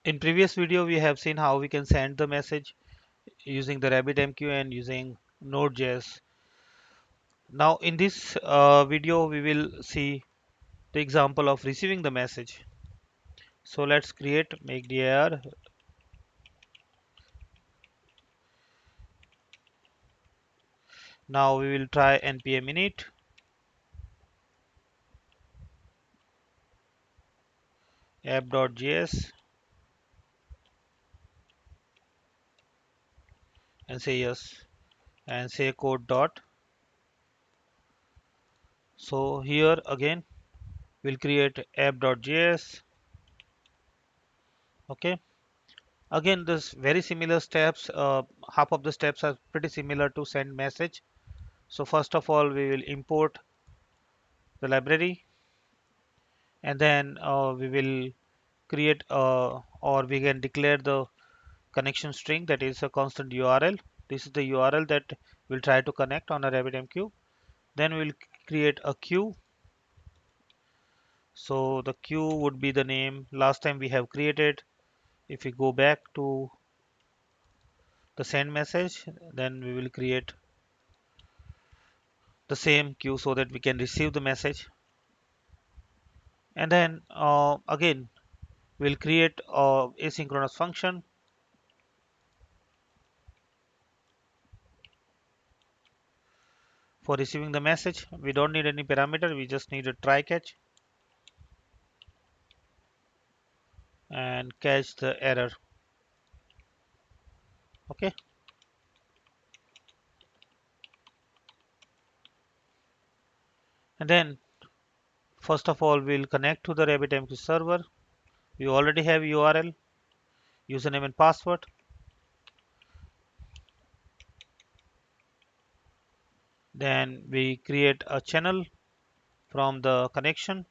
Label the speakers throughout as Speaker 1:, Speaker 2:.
Speaker 1: In previous video, we have seen how we can send the message using the rabbitmq and using Nodejs. Now in this video, we will see the example of receiving the message. So let's create make dir. Now we will try npm init app.js and say yes and say code dot. So here again we'll create app.js. Okay. Again, this very similar steps. Half of the steps are pretty similar to send message. So first of all, we will import the library, and then we will create or we can declare the connection string, that is a constant URL. This is the URL that we'll try to connect on a rabbitmq. Then we'll create a queue. So the queue would be the name last time we have created. If we go back to the send message, then we will create the same queue so that we can receive the message. And then again we'll create a asynchronous function for receiving the message. We don't need any parameter, we just need a try catch and catch the error. Okay. And then first of all we'll connect to the rabbitmq server. We already have URL, username and password. Then we create a channel from the connection.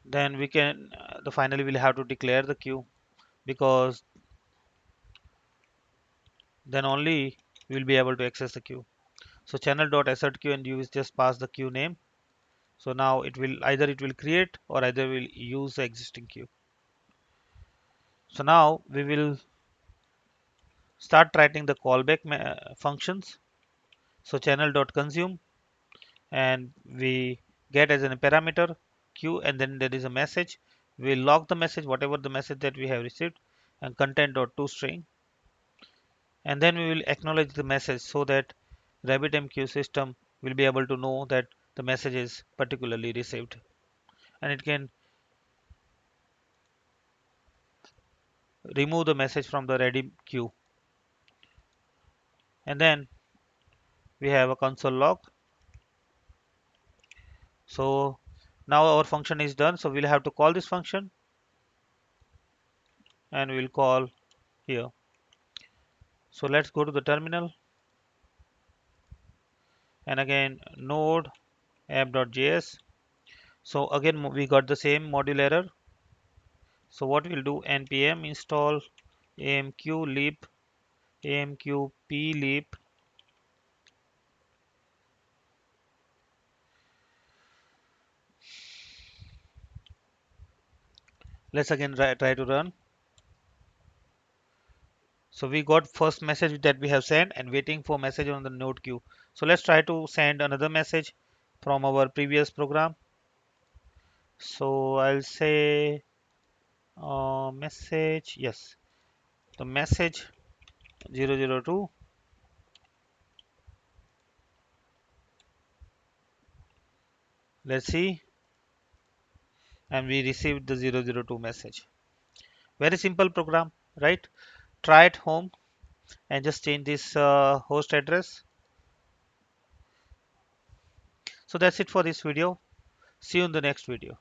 Speaker 1: Then we can the finally we'll have to declare the queue, because then only we will be able to access the queue. So channel.assert queue, and you will just pass the queue name. So now it will create or either will use the existing queue. So now we will start writing the callback functions. So channel.consume, and we get as a parameter queue, and then there is a message. We log the message, whatever the message that we have received, and content.toString, and then we will acknowledge the message so that rabbitmq system will be able to know that the message is particularly received, and it can remove the message from the ready queue. And then we have a console log. So now our function is done, so we'll have to call this function, and we'll call here. So let's go to the terminal, and again node app.js. So again we got the same module error. So what we'll do, npm install amq lib. Let's again try to run. So we got first message that we have sent and waiting for message on the node queue. So let's try to send another message from our previous program. So I'll say message, yes, the message 002. Let's see, and we received the 002 message. Very simple program, right? Try it home and just change this host address. So that's it for this video. See you in the next video.